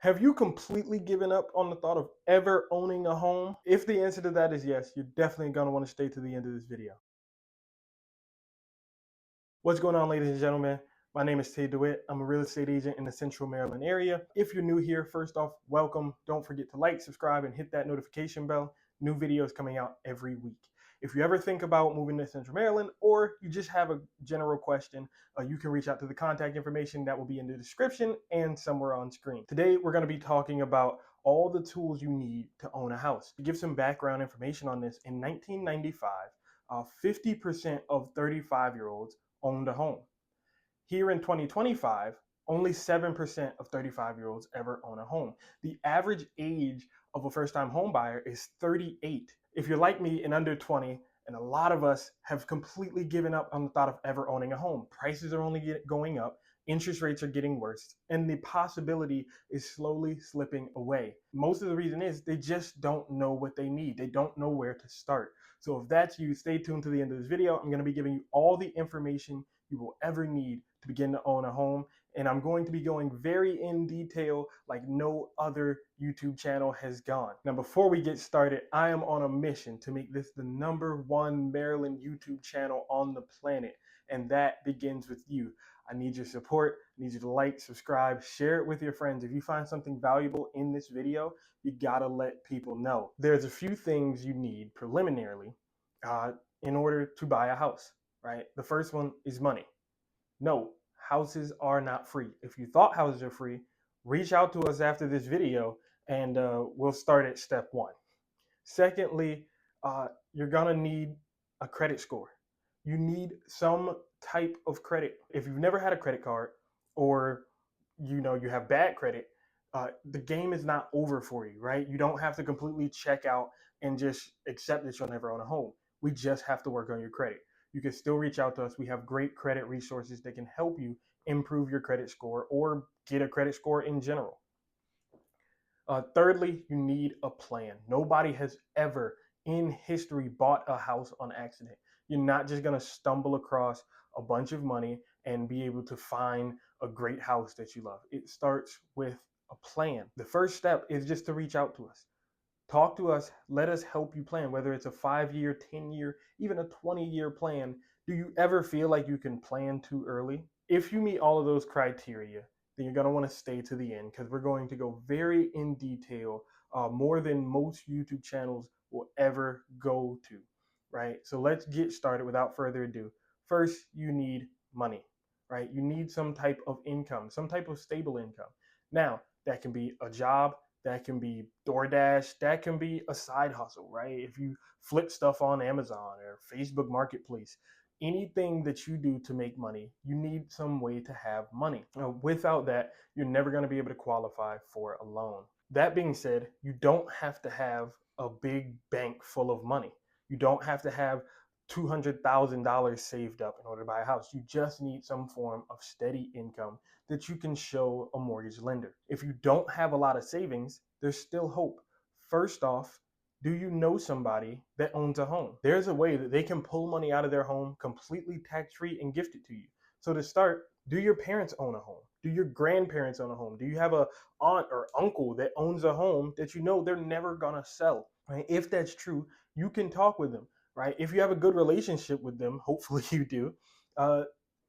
Have you completely given up on the thought of ever owning a home? If the answer to that is yes, you're definitely going to want to stay to the end of this video. What's going on, ladies and gentlemen? My name is Dewitt. I'm a real estate agent in the Central Maryland area. If you're new here, first off, welcome. Don't forget to like, subscribe, and hit that notification bell. New videos coming out every week. If you ever think about moving to Central Maryland or you just have a general question, you can reach out to the contact information that will be in the description and somewhere on screen. Today, we're going to be talking about all the tools you need to own a house. To give some background information on this, in 1995, 50% of 35-year-olds owned a home. Here in 2025, only 7% of 35-year-olds ever own a home. The average age of a first-time home buyer is 38. If you're like me and under 20, and a lot of us have completely given up on the thought of ever owning a home. Prices are only going up, interest rates are getting worse, and the possibility is slowly slipping away. Most of the reason is they just don't know what they need. They don't know where to start. So if that's you, stay tuned to the end of this video. I'm going to be giving you all the information you will ever need to begin to own a home. And I'm going to be going very in detail like no other YouTube channel has gone. Now, before we get started, I am on a mission to make this the #1 Maryland YouTube channel on the planet. And that begins with you. I need your support. I need you to like, subscribe, share it with your friends. If you find something valuable in this video, you gotta let people know. There's a few things you need preliminarily in order to buy a house, right? The first one is money. No, houses are not free. If you thought houses are free, reach out to us after this video and we'll start at step one. Secondly, you're gonna need a credit score. You need some type of credit. If you've never had a credit card or you have bad credit, the game is not over for you, right? You don't have to completely check out and just accept that you'll never own a home. We just have to work on your credit. You can still reach out to us. We have great credit resources that can help you improve your credit score or get a credit score in general. Thirdly, you need a plan. Nobody has ever in history bought a house on accident. You're not just going to stumble across a bunch of money and be able to find a great house that you love. It starts with a plan. The first step is just to reach out to us. Talk to us. Let us help you plan, whether it's a 5-year, 10-year, even a 20-year plan. Do you ever feel like you can plan too early? If you meet all of those criteria, then you're going to want to stay to the end because we're going to go very in detail, more than most YouTube channels will ever go to, right? So let's get started without further ado. First, you need money, right? You need some type of income, some type of stable income. Now, that can be a job, that can be DoorDash, that can be a side hustle, right? If you flip stuff on Amazon or Facebook Marketplace, anything that you do to make money, you need some way to have money. Without that, you're never going to be able to qualify for a loan. That being said, you don't have to have a big bank full of money. You don't have to have $200,000 saved up in order to buy a house. You just need some form of steady income that you can show a mortgage lender. If you don't have a lot of savings, there's still hope. First off, do you know somebody that owns a home? There's a way that they can pull money out of their home completely tax-free and gift it to you. So to start, do your parents own a home? Do your grandparents own a home? Do you have a aunt or uncle that owns a home that you know they're never gonna sell? Right? If that's true, you can talk with them. Right? If you have a good relationship with them, hopefully you do,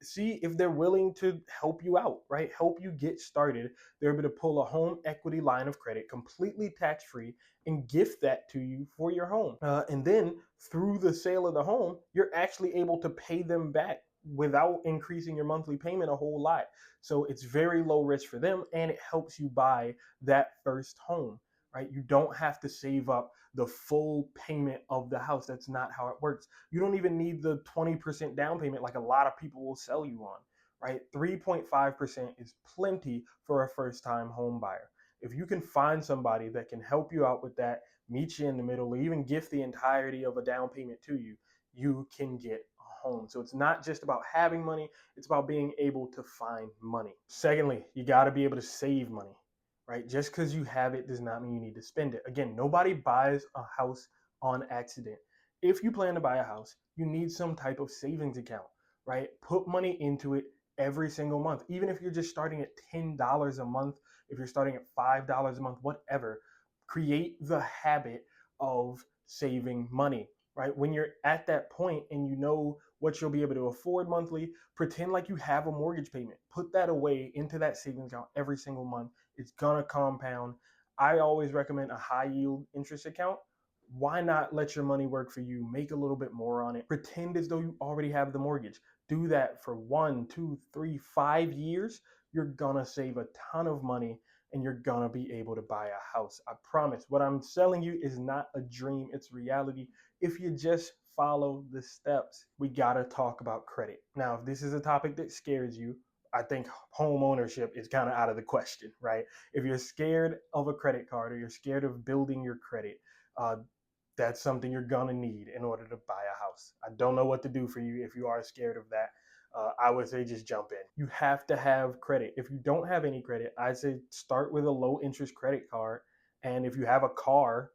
see if they're willing to help you out, right? Help you get started. They're able to pull a home equity line of credit completely tax-free and gift that to you for your home. And then through the sale of the home, you're actually able to pay them back without increasing your monthly payment a whole lot. So it's very low risk for them and it helps you buy that first home, right? You don't have to save up the full payment of the house. That's not how it works. You don't even need the 20% down payment like a lot of people will sell you on, right? 3.5% is plenty for a first-time home buyer. If you can find somebody that can help you out with that, meet you in the middle, or even gift the entirety of a down payment to you, you can get a home. So it's not just about having money, it's about being able to find money. Secondly, you got to be able to save money. Right? Just because you have it does not mean you need to spend it. Again, nobody buys a house on accident. If you plan to buy a house, you need some type of savings account, right? Put money into it every single month. Even if you're just starting at $10 a month, if you're starting at $5 a month, whatever, create the habit of saving money, right? When you're at that point and you know what you'll be able to afford monthly, pretend like you have a mortgage payment. Put that away into that savings account every single month. It's gonna compound. I always recommend a high yield interest account. Why not let your money work for you? Make a little bit more on it. Pretend as though you already have the mortgage. Do that for 1, 2, 3, 5 years. You're gonna save a ton of money and you're gonna be able to buy a house. I promise. What I'm selling you is not a dream, it's reality. If you just follow the steps, we gotta talk about credit. Now, if this is a topic that scares you, I think home ownership is kind of out of the question, right? If you're scared of a credit card or you're scared of building your credit, uh, that's something you're gonna need in order to buy a house. I don't know what to do for you if you are scared of that. I would say just jump in. You have to have credit. If you don't have any credit, I'd say start with a low interest credit card. And if you have a car,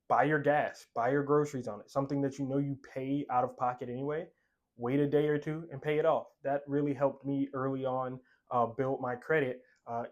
buy your gas, buy your groceries on it, something that you know you pay out of pocket anyway. Wait a day or two and pay it off. That really helped me early on build my credit,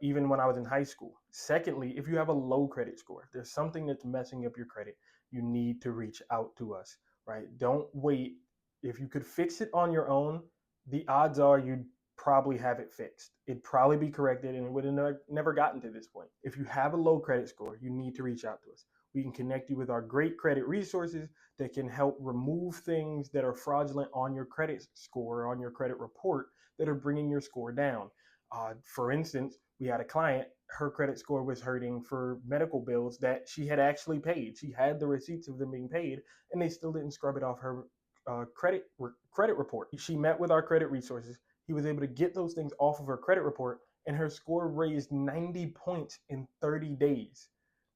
even when I was in high school. Secondly, if you have a low credit score, there's something that's messing up your credit, you need to reach out to us, right? Don't wait. If you could fix it on your own, the odds are you'd probably have it fixed. It'd probably be corrected and it would have never gotten to this point. If you have a low credit score, you need to reach out to us. We can connect you with our great credit resources that can help remove things that are fraudulent on your credit score, on your credit report, that are bringing your score down. For instance, we had a client, her credit score was hurting for medical bills that she had actually paid. She had the receipts of them being paid, and they still didn't scrub it off her credit report. She met with our credit resources. He was able to get those things off of her credit report, and her score raised 90 points in 30 days.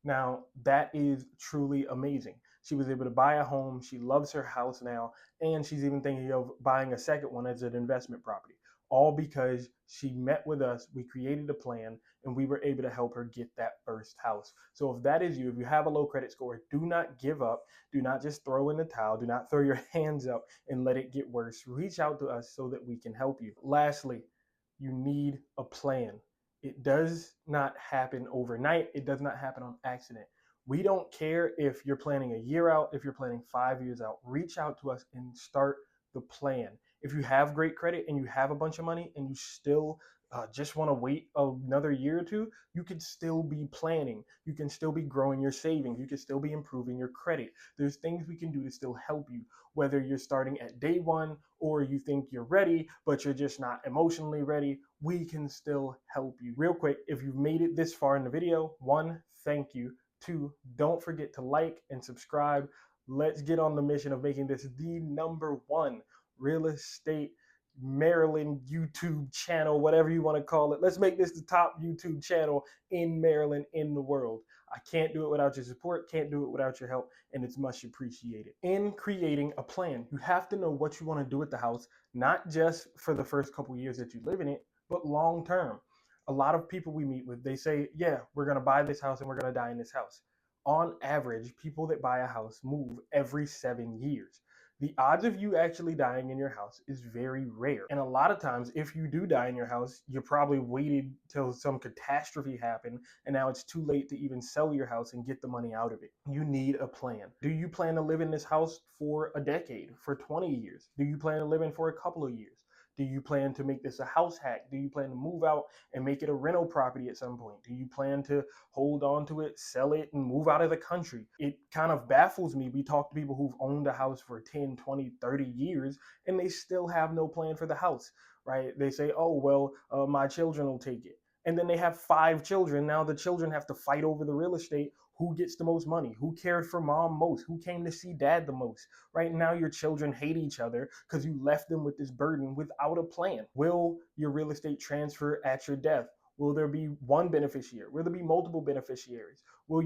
Now, that is truly amazing. She was able to buy a home. She loves her house now, and she's even thinking of buying a second one as an investment property. All because she met with us, we created a plan, and we were able to help her get that first house. So if that is you, if you have a low credit score, do not give up. Do not just throw in the towel. Do not throw your hands up and let it get worse. Reach out to us so that we can help you. Lastly, you need a plan. It does not happen overnight. It does not happen on accident. We don't care if you're planning a year out, if you're planning 5 years out. Reach out to us and start the plan. If you have great credit and you have a bunch of money and you still just want to wait another year or two, you can still be planning. You can still be growing your savings. You can still be improving your credit. There's things we can do to still help you, whether you're starting at day one or you think you're ready, but you're just not emotionally ready. We can still help you. Real quick, if you've made it this far in the video, 1, thank you. 2, don't forget to like and subscribe. Let's get on the mission of making this the #1 real estate Maryland YouTube channel, whatever you want to call it. Let's make this the top YouTube channel in Maryland, in the world. I can't do it without your support, can't do it without your help, and it's much appreciated. In creating a plan, you have to know what you want to do with the house, not just for the first couple years that you live in it, but long term. A lot of people we meet with, they say, yeah, we're going to buy this house and we're going to die in this house. On average, people that buy a house move every 7 years. The odds of you actually dying in your house is very rare. And a lot of times, if you do die in your house, you probably waited till some catastrophe happened, and now it's too late to even sell your house and get the money out of it. You need a plan. Do you plan to live in this house for a decade, for 20 years? Do you plan to live in for a couple of years? Do you plan to make this a house hack? Do you plan to move out and make it a rental property at some point? Do you plan to hold on to it, sell it, and move out of the country? It kind of baffles me. We talk to people who've owned a house for 10, 20, 30 years, and they still have no plan for the house, right? They say, oh, well, my children will take it. And then they have 5 children. Now the children have to fight over the real estate. Who gets the most money? Who cared for mom most? Who came to see dad the most? Right now, your children hate each other because you left them with this burden without a plan. Will your real estate transfer at your death? Will there be one beneficiary? Will there be multiple beneficiaries? Will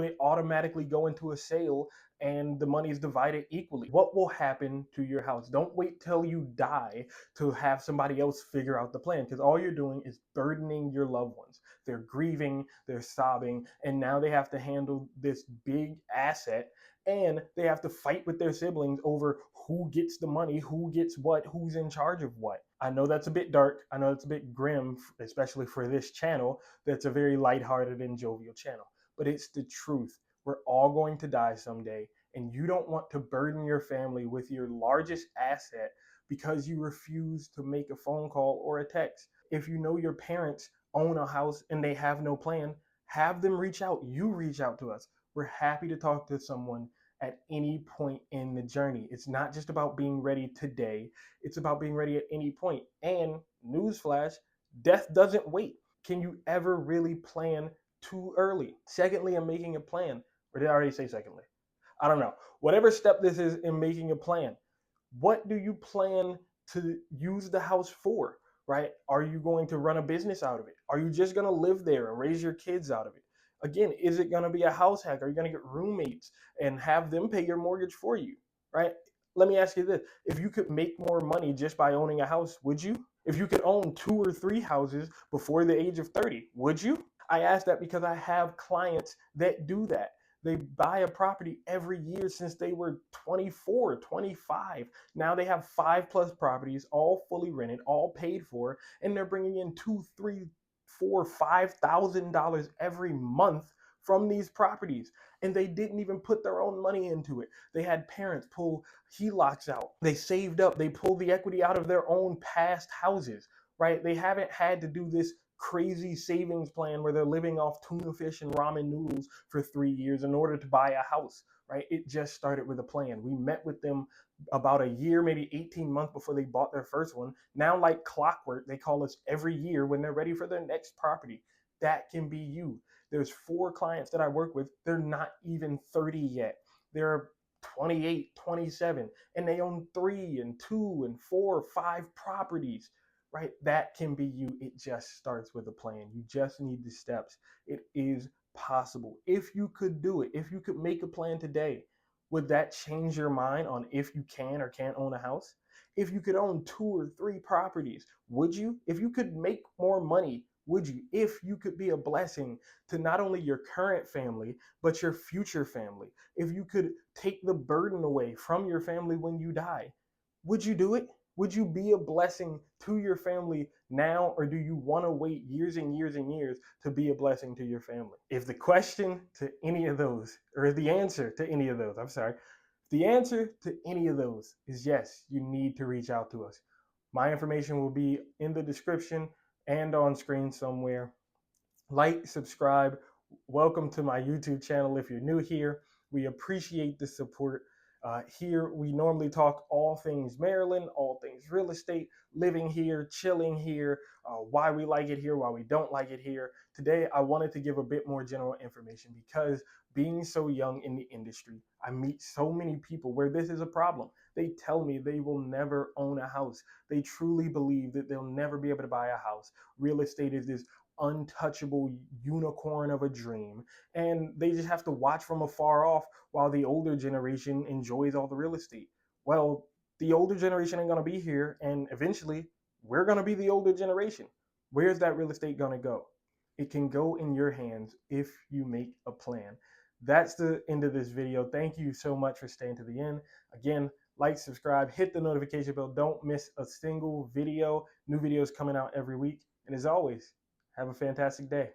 it automatically go into a sale and the money is divided equally? What will happen to your house? Don't wait till you die to have somebody else figure out the plan, because all you're doing is burdening your loved ones. They're grieving, they're sobbing, and now they have to handle this big asset and they have to fight with their siblings over who gets the money, who gets what, who's in charge of what. I know that's a bit dark. I know it's a bit grim, especially for this channel that's a very lighthearted and jovial channel. But it's the truth. We're all going to die someday, and you don't want to burden your family with your largest asset because you refuse to make a phone call or a text. If you know your parents own a house and they have no plan, have them reach out. You reach out to us. We're happy to talk to someone at any point in the journey. It's not just about being ready today, it's about being ready at any point. And newsflash, death doesn't wait. Can you ever really plan too early? Secondly, I'm making a plan. Or did I already say secondly? I don't know. Whatever step this is in making a plan, what do you plan to use the house for? Right? Are you going to run a business out of it? Are you just going to live there and raise your kids out of it? Again, is it going to be a house hack? Are you going to get roommates and have them pay your mortgage for you? Right? Let me ask you this. If you could make more money just by owning a house, would you? If you could own 2 or 3 houses before the age of 30, would you? I ask that because I have clients that do that. They buy a property every year since they were 24, 25. Now they have 5+ properties, all fully rented, all paid for, and they're bringing in $2, $3, $4, $5,000 every month from these properties. And they didn't even put their own money into it. They had parents pull HELOCs out. They saved up. They pulled the equity out of their own past houses, right? They haven't had to do this crazy savings plan where they're living off tuna fish and ramen noodles for 3 years in order to buy a house, right? It just started with a plan. We met with them about a year, maybe 18 months before they bought their first one. Now, like clockwork, they call us every year when they're ready for their next property. That can be you. There's 4 clients that I work with. They're not even 30 yet. They're 28, 27, and they own 3 and 2 and 4, 5 properties, right? That can be you. It just starts with a plan. You just need the steps. It is possible. If you could do it, if you could make a plan today, would that change your mind on if you can or can't own a house? If you could own 2 or 3 properties, would you? If you could make more money, would you? If you could be a blessing to not only your current family, but your future family, if you could take the burden away from your family when you die, would you do it? Would you be a blessing to your family now, or do you want to wait years and years and years to be a blessing to your family? If the question to any of those, or the answer to any of those, I'm sorry, the answer to any of those is yes, you need to reach out to us. My information will be in the description and on screen somewhere. Like, subscribe. Welcome to my YouTube channel if you're new here. We appreciate the support. Here, we normally talk all things Maryland, all things real estate, living here, chilling here, why we like it here, why we don't like it here. Today, I wanted to give a bit more general information because being so young in the industry, I meet so many people where this is a problem. They tell me they will never own a house. They truly believe that they'll never be able to buy a house. Real estate is this untouchable unicorn of a dream, and they just have to watch from afar off while the older generation enjoys all the real estate. Well, the older generation ain't going to be here, and eventually we're going to be the older generation. Where's that real estate going to go? It can go in your hands if you make a plan. That's the end of this video. Thank you so much for staying to the end. Again, like, subscribe, hit the notification bell. Don't miss a single video. New videos coming out every week. And as always, have a fantastic day.